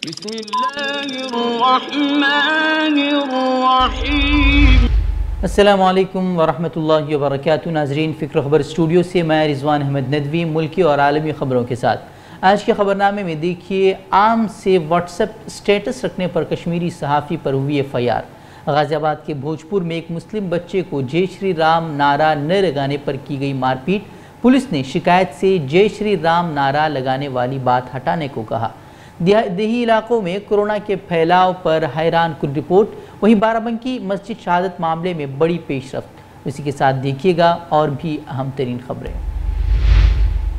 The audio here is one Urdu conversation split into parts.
بسم اللہ الرحمن الرحیم۔ السلام علیکم ورحمۃ اللہ وبرکاتہ۔ ناظرین، فکر خبر اسٹوڈیو سے میں رضوان احمد ندوی ملکی اور عالمی خبروں کے ساتھ۔ آج کے خبرنامے میں دیکھیے، عام سے واٹس ایپ سٹیٹس رکھنے پر کشمیری صحافی پر ہوئی FIR۔ غازی آباد کے بھوجپور میں ایک مسلم بچے کو جے شری رام نعرہ نہ لگانے پر کی گئی مار پیٹ۔ پولیس نے شکایت سے جے شری رام نعرہ لگانے والی بات ہٹانے کو کہا۔ دیہی علاقوں میں کورونا کے پھیلاؤ پر حیران کن رپورٹ۔ وہیں بارہ بنکی مسجد شہادت معاملے میں بڑی پیش رفت۔ اسی کے ساتھ دیکھیے گا اور بھی اہم ترین خبریں۔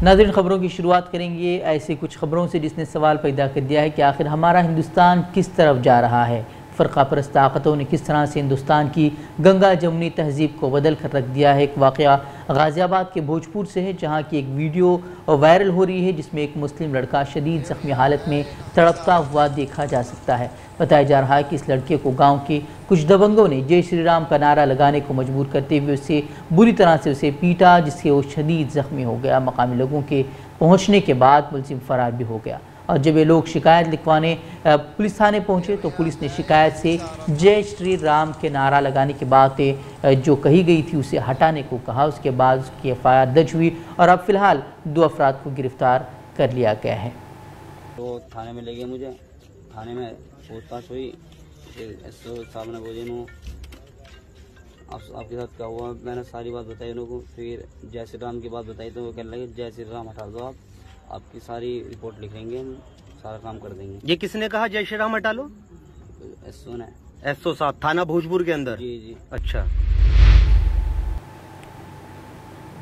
ناظرین، خبروں کی شروعات کریں گے ایسے کچھ خبروں سے جس نے سوال پیدا کر دیا ہے کہ آخر ہمارا ہندوستان کس طرف جا رہا ہے۔ فرقہ پرست طاقتوں نے کس طرح سے ہندوستان کی گنگا جمنی تہذیب کو بدل کر رکھ دیا ہے۔ ایک واقعہ غازی آباد کے بھوجپور سے ہے، جہاں کی ایک ویڈیو وائرل ہو رہی ہے جس میں ایک مسلم لڑکا شدید زخمی حالت میں تڑپتا ہوا دیکھا جا سکتا ہے۔ بتایا جا رہا ہے کہ اس لڑکے کو گاؤں کے کچھ دبنگوں نے جے شری رام کا نعرہ لگانے کو مجبور کرتے ہوئے اسے بری طرح سے پیٹا، جس سے وہ شدید زخمی ہو گیا۔ مقامی لوگوں کے پہنچنے کے بعد ملزم فرار بھی ہو گیا، اور جب یہ لوگ شکایت لکھوانے پولیس تھانے پہنچے تو پولیس نے شکایت سے جے شری رام کے نعرہ لگانے کی بات جو کہی گئی تھی اسے ہٹانے کو کہا۔ اس کے بعد اس کی FIR درج ہوئی اور اب فی الحال 2 افراد کو گرفتار کر لیا گیا ہے۔ تو تھانے میں لے گئے مجھے، تھانے میں پوچھ تاچھ ہوئی، صاحب نے بولے انہوں آپ کے ساتھ کیا ہوا، میں نے ساری بات بتائی انہوں کو۔ پھر جے شری رام کی بات بتائی تو وہ کہنے لگے جے شری رام ہٹا دو، آپ کی ساری رپورٹ لکھیں گے، ہم سارا کام کر دیں گے۔ یہ کس نے کہا جے شری رام ہٹا لو؟ SO نے، SO صاحب تھانہ بھوجپور کے اندر؟ جی جی۔ اچھا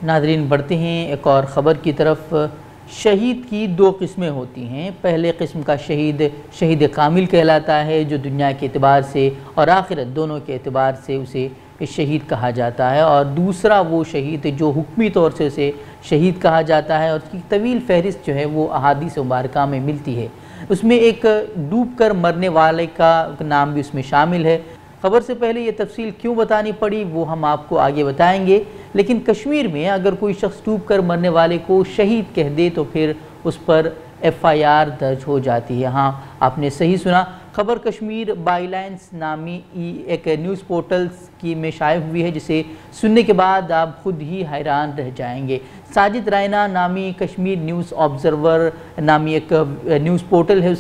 ناظرین، بڑھتے ہیں ایک اور خبر کی طرف۔ شہید کی 2 قسمیں ہوتی ہیں۔ پہلے قسم کا شہید کامل کہلاتا ہے، جو دنیا کے اعتبار سے اور آخرت دونوں کے اعتبار سے اسے شہید کہا جاتا ہے، اور دوسرا وہ شہید جو حکمی طور سے اسے شہید کہا جاتا ہے، اور اس کی طویل فہرست جو ہے وہ احادیث مبارکہ میں ملتی ہے۔ اس میں ایک ڈوب کر مرنے والے کا نام بھی اس میں شامل ہے۔ خبر سے پہلے یہ تفصیل کیوں بتانی پڑی وہ ہم آپ کو آگے بتائیں گے، لیکن کشمیر میں اگر کوئی شخص ڈوب کر مرنے والے کو شہید کہہ دے تو پھر اس پر FIR درج ہو جاتی ہے۔ ہاں، آپ نے صحیح سنا، خبر کشمیر بائی لائنز نامی ایک نیوز پورٹل کی میں شائع ہوئی ہے، جسے سننے کے بعد آپ خود ہی حیران رہ جائیں گے۔ ساجد رائنا نامی کشمیر نیوز آبزرور نامی ایک نیوز پورٹل ہے،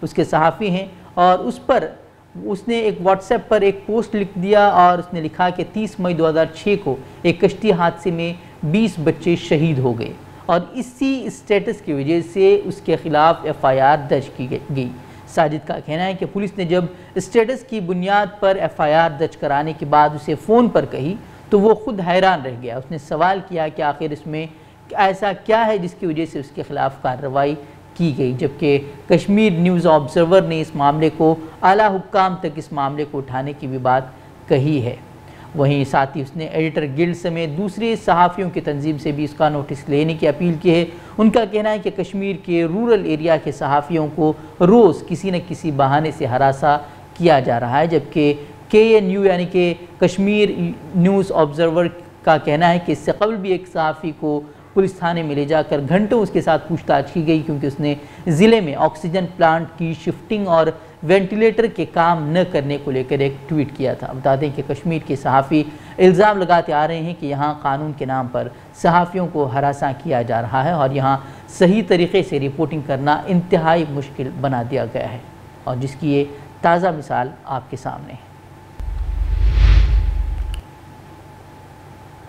اس کے صحافی ہیں، اور اس نے ایک واٹس ایپ پر ایک پوسٹ لکھ دیا اور اس نے لکھا کہ 30 مئی 2006 کو ایک کشتی حادثے میں 20 بچے شہید ہو گئے، اور اسی اسٹیٹس کی وجہ سے اس کے خلاف FIR درج کی گئی۔ ساجد کا کہنا ہے کہ پولیس نے جب اسٹیٹس کی بنیاد پر FIR درج کرانے کے بعد اسے فون پر کہی تو وہ خود حیران رہ گیا۔ اس نے سوال کیا کہ آخر اس میں ایسا کیا ہے جس کی وجہ سے اس کے خلاف کارروائی کی گئی، جبکہ کشمیر نیوز آبزرور نے اس معاملے کو اعلیٰ حکام تک اس معاملے کو اٹھانے کی بھی بات کہی ہے۔ وہیں ساتھ ہی اس نے ایڈیٹر گلڈ سمیت دوسرے صحافیوں کی تنظیم سے بھی اس کا نوٹس لینے کی اپیل کی ہے۔ ان کا کہنا ہے کہ کشمیر کے رورل ایریا کے صحافیوں کو روز کسی نہ کسی بہانے سے ہراساں کیا جا رہا ہے، جبکہ KNU یعنی کہ کشمیر نیوز آبزرور کا کہنا ہے کہ اس سے قبل بھی ایک صحافی کو پولیس تھانے میں لے جا کر گھنٹوں اس کے ساتھ پوچھ تاچھ کی گئی، کیونکہ اس نے ضلع میں آکسیجن پلانٹ کی شفٹنگ اور وینٹیلیٹر کے کام نہ کرنے کو لے کر ایک ٹویٹ کیا تھا۔ بتا دیں کہ کشمیر کے صحافی الزام لگاتے آ رہے ہیں کہ یہاں قانون کے نام پر صحافیوں کو ہراساں کیا جا رہا ہے، اور یہاں صحیح طریقے سے رپورٹنگ کرنا انتہائی مشکل بنا دیا گیا ہے، اور جس کی یہ تازہ مثال آپ کے سامنے ہے۔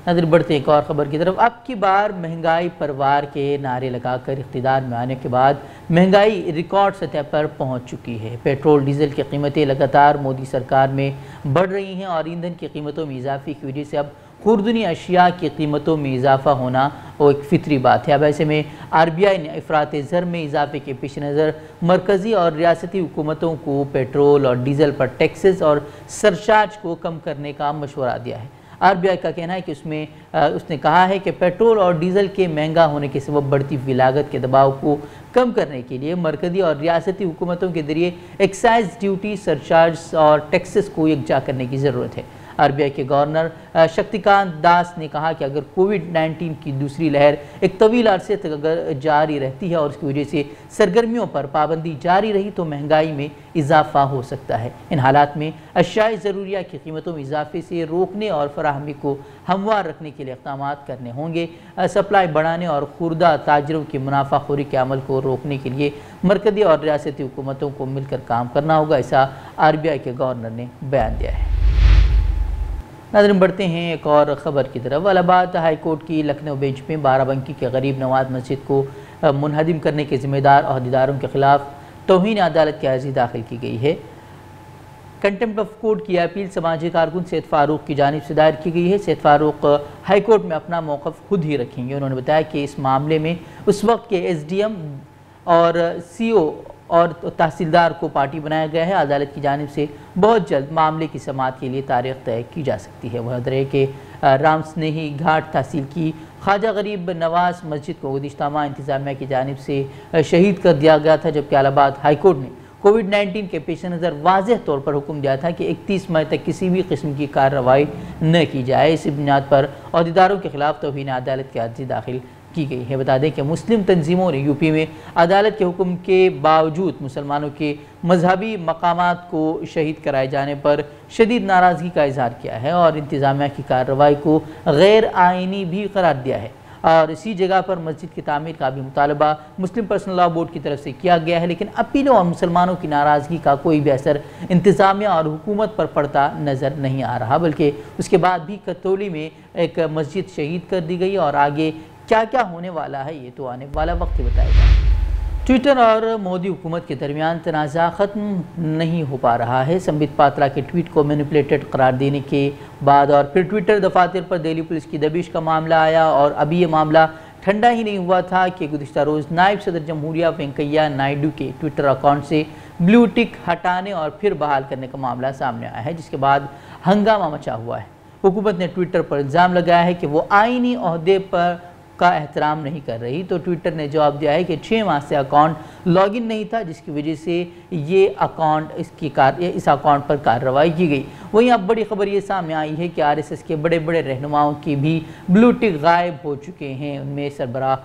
نظر بڑھتے ایک اور خبر کی طرف۔ اب کی بار مہنگائی پروار کے نعرے لگا کر اقتدار میں آنے کے بعد مہنگائی ریکارڈ سطح پر پہنچ چکی ہے۔ پیٹرول ڈیزل کی قیمتیں لگاتار مودی سرکار میں بڑھ رہی ہیں، اور ایندھن کی قیمتوں میں اضافے کی وجہ سے اب خوردنی اشیاء کی قیمتوں میں اضافہ ہونا وہ ایک فطری بات ہے۔ اب ایسے میں RBI نے افراط زر میں اضافے کے پیش نظر مرکزی اور ریاستی حکومتوں کو پیٹرول اور ڈیزل پر ٹیکسز اور سرچارج کو کم کرنے کا مشورہ دیا ہے۔ RBI کا کہنا ہے کہ اس نے کہا ہے کہ پیٹرول اور ڈیزل کے مہنگا ہونے کے سبب بڑھتی ہوئی لاگت کے دباؤ کو کم کرنے کے لیے مرکزی اور ریاستی حکومتوں کے ذریعے ایکسائز ڈیوٹی، سرچارج اور ٹیکسز کو یکجا کرنے کی ضرورت ہے۔ RBI کے گورنر شکتیکانت داس نے کہا کہ اگر کووڈ-19 کی دوسری لہر ایک طویل عرصے تک اگر جاری رہتی ہے اور اس کی وجہ سے سرگرمیوں پر پابندی جاری رہی تو مہنگائی میں اضافہ ہو سکتا ہے۔ ان حالات میں اشیاء ضروریہ کی قیمتوں میں اضافے سے روکنے اور فراہمی کو ہموار رکھنے کے لیے اقدامات کرنے ہوں گے۔ سپلائی بڑھانے اور خوردہ تاجروں کی منافع خوری کے عمل کو روکنے کے لیے مرکزی اور ریاستی حکومتوں کو مل کر کام کرنا ہوگا، ایسا RBI کے گورنر نے بیان دیا ہے۔ ناظرین بڑھتے ہیں ایک اور خبر کی طرف۔ الہ آباد ہائی کورٹ کی لکھنؤ بینچ میں بارہ بنکی کے غریب نواز مسجد کو منہدم کرنے کے ذمہ دار عہدیداروں کے خلاف توہین عدالت کی عرضی داخل کی گئی ہے۔ کنٹمپٹ آف کورٹ کی اپیل سماجی کارکن سید فاروق کی جانب سے دائر کی گئی ہے۔ سید فاروق ہائی کورٹ میں اپنا موقف خود ہی رکھیں گے۔ انہوں نے بتایا کہ اس معاملے میں اس وقت کے SDM اور CO اور تحصیلدار کو پارٹی بنایا گیا ہے۔ عدالت کی جانب سے بہت جلد معاملے کی سماعت کے لیے تاریخ طے کی جا سکتی ہے۔ وہ رہے کہ رام سنیہی گھاٹ تحصیل کی خواجہ غریب نواز مسجد کو گزشتہ ماہ انتظامیہ کی جانب سے شہید کر دیا گیا تھا، جبکہ الہ آباد ہائی کورٹ نے کووڈ-19 کے پیش نظر واضح طور پر حکم دیا تھا کہ 31 مئی تک کسی بھی قسم کی کارروائی نہ کی جائے۔ اس بنیاد پر عہدیداروں کے خلاف توہین عدالت کی عرضی داخل کی گئی ہے۔ بتا دیں کہ مسلم تنظیموں نے UP میں عدالت کے حکم کے باوجود مسلمانوں کے مذہبی مقامات کو شہید کرائے جانے پر شدید ناراضگی کا اظہار کیا ہے اور انتظامیہ کی کارروائی کو غیر آئینی بھی قرار دیا ہے، اور اسی جگہ پر مسجد کی تعمیر کا بھی مطالبہ مسلم پرسنل لاء بورڈ کی طرف سے کیا گیا ہے، لیکن اپیلوں اور مسلمانوں کی ناراضگی کا کوئی بھی اثر انتظامیہ اور حکومت پر پڑتا نظر نہیں آ رہا، بلکہ اس کے بعد بھی کتولی میں ایک مسجد شہید کر دی گئی، اور آگے کیا کیا ہونے والا ہے یہ تو آنے والا وقت ہی بتائے گا۔ ٹویٹر اور مودی حکومت کے درمیان تنازع ختم نہیں ہو پا رہا ہے۔ سمبت پاترا کے ٹویٹ کو مینیپولیٹڈ قرار دینے کے بعد اور پھر ٹویٹر دفاتر پر دہلی پولیس کی دبش کا معاملہ آیا، اور ابھی یہ معاملہ ٹھنڈا ہی نہیں ہوا تھا کہ گزشتہ روز نائب صدر جمہوریہ وینکیا نائیڈو کے ٹویٹر اکاؤنٹ سے بلیو ٹک ہٹانے اور پھر بحال کرنے کا معاملہ سامنے آیا ہے، جس کے بعد ہنگامہ مچا ہوا ہے۔ حکومت نے ٹویٹر پر الزام لگایا ہے کہ وہ آئینی عہدے پر کا احترام نہیں کر رہی، تو ٹویٹر نے جواب دیا ہے کہ 6 ماہ سے اکاؤنٹ لاگ ان نہیں تھا، جس کی وجہ سے یہ اکاؤنٹ اس اکاؤنٹ پر کارروائی کی گئی۔ وہیں اب بڑی خبر یہ سامنے آئی ہے کہ RSS کے بڑے بڑے رہنماؤں کی بھی بلو ٹک غائب ہو چکے ہیں۔ ان میں سربراہ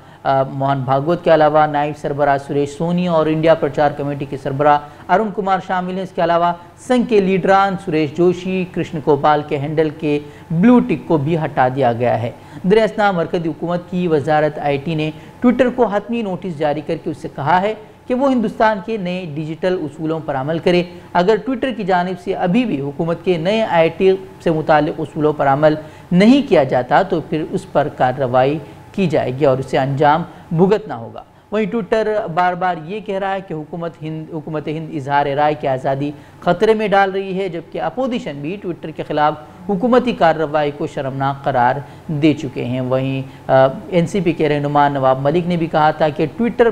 موہن بھاگوت کے علاوہ نائب سربراہ سریش سونی اور انڈیا پرچار کمیٹی کے سربراہ ارون کمار شامل ہیں۔ اس کے علاوہ سنگھ کے لیڈران سریش جوشی، کرشن گوپال کے ہینڈل کے بلو ٹک کو بھی ہٹا دیا گیا ہے۔ در اثنا مرکزی حکومت کی وزارت IT نے ٹویٹر کو حتمی نوٹس جاری کر کے اس سے کہا ہے کہ وہ ہندوستان کے نئے ڈیجیٹل اصولوں پر عمل کرے۔ اگر ٹویٹر کی جانب سے ابھی بھی حکومت کے نئے IT سے متعلق اصولوں پر عمل نہیں کیا جاتا تو پھر اس پر کارروائی کی جائے گی اور اسے انجام بھگتنا ہوگا۔ وہیں ٹویٹر بار بار یہ کہہ رہا ہے کہ حکومت ہند اظہار رائے کی آزادی خطرے میں ڈال رہی ہے، جبکہ اپوزیشن بھی ٹویٹر کے خلاف حکومتی کارروائی کو شرمناک قرار دے چکے ہیں۔ وہیں NCP کے رہنما نواب ملک نے بھی کہا تھا کہ ٹویٹر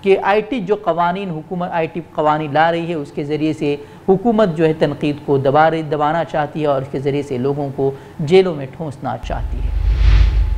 کے IT جو قوانین حکومت IT قوانین لا رہی ہے، اس کے ذریعے سے حکومت جو ہے تنقید کو دبانا چاہتی ہے اور اس کے ذریعے سے لوگوں کو جیلوں میں ٹھونسنا چاہتی ہے۔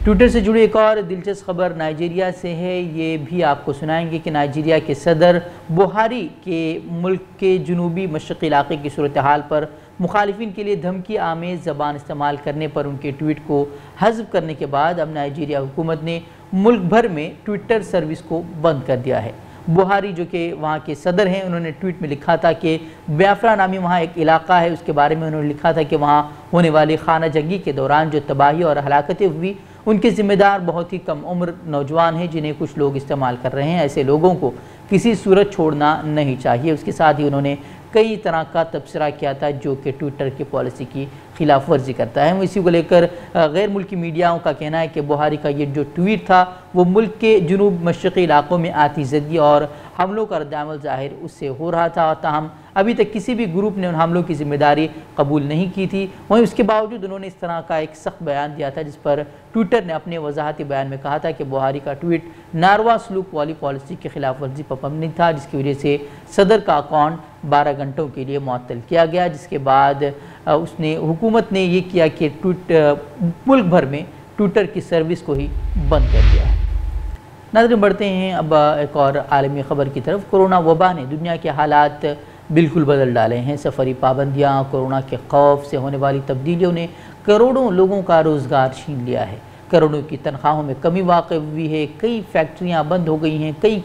ٹویٹر سے جڑی ایک اور دلچسپ خبر نائجیریا سے ہے۔ یہ بھی آپ کو سنائیں گے کہ نائجیریا کے صدر بہاری کے ملک کے جنوبی مشرقی علاقے کی صورتحال پر مخالفین کے لیے دھمکی آمیز زبان استعمال کرنے پر ان کے ٹویٹ کو حذف کرنے کے بعد اب نائجیریا حکومت نے ملک بھر میں ٹویٹر سروس کو بند کر دیا ہے۔ بہاری جو کہ وہاں کے صدر ہیں، انہوں نے ٹویٹ میں لکھا تھا کہ بیافرا نامی وہاں ایک علاقہ ہے، اس کے بارے میں انہوں نے لکھا تھا کہ وہاں ہونے والی خانہ جنگی کے دوران جو تباہی اور ہلاکتیں ہوئی ان کے ذمہ دار بہت ہی کم عمر نوجوان ہیں جنہیں کچھ لوگ استعمال کر رہے ہیں۔ ایسے لوگوں کو کسی صورت چھوڑنا نہیں چاہیے۔ اس کے ساتھ ہی انہوں نے کئی طرح کا تبصرہ کیا تھا جو کہ ٹویٹر کی پالیسی کی خلاف ورزی کرتا ہے۔ اسی کو لے کر غیر ملکی میڈیاؤں کا کہنا ہے کہ بہاری کا یہ جو ٹویٹ تھا وہ ملک کے جنوب مشرقی علاقوں میں آتی زدگی اور حملوں کا ردعمل ظاہر اس سے ہو رہا تھا، اور تاہم ابھی تک کسی بھی گروپ نے ان حملوں کی ذمہ داری قبول نہیں کی تھی۔ وہیں اس کے باوجود انہوں نے اس طرح کا ایک سخت بیان دیا تھا جس پر ٹویٹر نے اپنے وضاحتی بیان میں کہا تھا کہ بہاری کا ٹویٹ ناروا سلوک والی پالیسی کی خلاف ورزی پر مبنی تھا، جس کی وجہ سے صدر کا اکاؤنٹ 12 گھنٹوں کے لیے معطل کیا گیا، جس کے بعد حکومت نے یہ کیا کہ ملک بھر میں ٹویٹر کی سروس کو ہی بند کر دیا ہے۔ ناظرین بڑھتے ہیں اب ایک اور عالمی خبر کی طرف۔ کورونا وبا نے دنیا کے حالات بالکل بدل ڈالے ہیں۔ سفری پابندیاں، کورونا کے خوف سے ہونے والی تبدیلیوں نے کروڑوں لوگوں کا روزگار چھین لیا ہے، کروڑوں کی تنخواہوں میں کمی واقع ہوئی ہے، کئی فیکٹریاں بند ہو گئی ہیں، کئی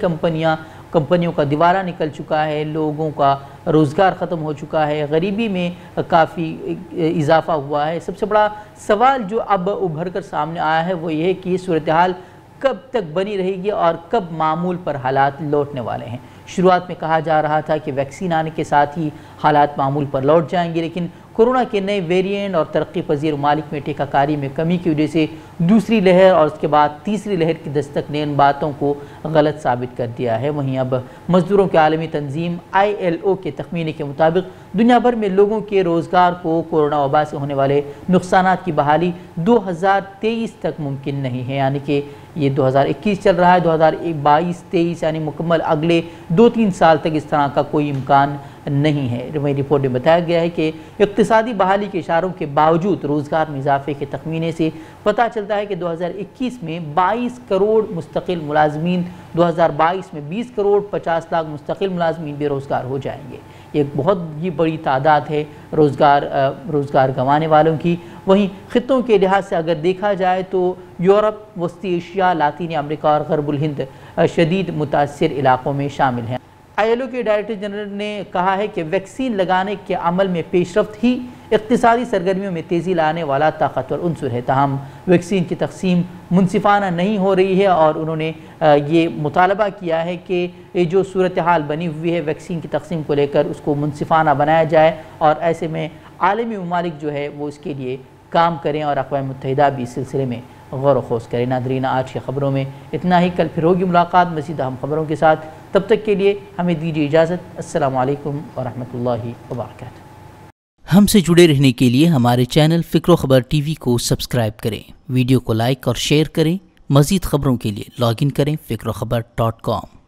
کمپنیوں کا دیوارہ نکل چکا ہے، لوگوں کا روزگار ختم ہو چکا ہے، غریبی میں کافی اضافہ ہوا ہے۔ سب سے بڑا سوال جو اب ابھر کر سامنے آیا ہے وہ یہ ہے کہ یہ صورتحال کب تک بنی رہے گی اور کب معمول پر حالات لوٹنے والے ہیں۔ شروعات میں کہا جا رہا تھا کہ ویکسین آنے کے ساتھ ہی حالات معمول پر لوٹ جائیں گے، لیکن کورونا کے نئے ویرینٹ اور ترقی پذیر ممالک میں ٹیکہ کاری میں کمی کی وجہ سے دوسری لہر اور اس کے بعد تیسری لہر کی دستک نے ان باتوں کو غلط ثابت کر دیا ہے۔ وہیں اب مزدوروں کی عالمی تنظیم ILO کے تخمینے کے مطابق دنیا بھر میں لوگوں کے روزگار کو کورونا وبا سے ہونے والے نقصانات کی بحالی 2023 تک ممکن نہیں ہے، یعنی کہ یہ 2021 چل رہا ہے، 2022-23 یعنی مکمل اگلے 2-3 سال تک اس طرح کا کوئی امکان نہیں ہے۔ وہیں رپورٹ میں بتایا گیا ہے کہ اقتصادی بحالی کے اشاروں کے باوجود روزگار میں اضافے کے تخمینے سے پتہ چلتا ہے کہ 2021 میں 22 کروڑ مستقل ملازمین، 2022 میں 20 کروڑ 50 لاکھ مستقل ملازمین بے روزگار ہو جائیں گے۔ یہ ایک بہت ہی بڑی تعداد ہے روزگار گنوانے والوں کی۔ وہیں خطوں کے لحاظ سے اگر دیکھا جائے تو یورپ، وسطی ایشیا، لاطینی امریکہ اور غرب الہند شدید متاثر علاقوں میں شامل ہیں۔ ILO کے ڈائریکٹر جنرل نے کہا ہے کہ ویکسین لگانے کے عمل میں پیش رفت ہی اقتصادی سرگرمیوں میں تیزی لانے والا طاقتور عنصر ہے، تاہم ویکسین کی تقسیم منصفانہ نہیں ہو رہی ہے، اور انہوں نے یہ مطالبہ کیا ہے کہ جو صورتحال بنی ہوئی ہے ویکسین کی تقسیم کو لے کر اس کو منصفانہ بنایا جائے، اور ایسے میں عالمی ممالک جو ہے وہ اس کے لیے کام کریں اور اقوام متحدہ بھی اس سلسلے میں غور و خوض کریں۔ ناظرین، آج کی خبروں میں اتنا ہی، کل پھر ہوگی ملاقات مزید اہم خبروں کے ساتھ، تب تک کے لیے ہمیں دیجیے اجازت۔ السلام علیکم ورحمۃ اللہ وبرکاتہ۔ ہم سے جڑے رہنے کے لیے ہمارے چینل فکر و خبر ٹی وی کو سبسکرائب کریں، ویڈیو کو لائک اور شیئر کریں۔ مزید خبروں کے لیے لاگ ان کریں فکروخبر.com۔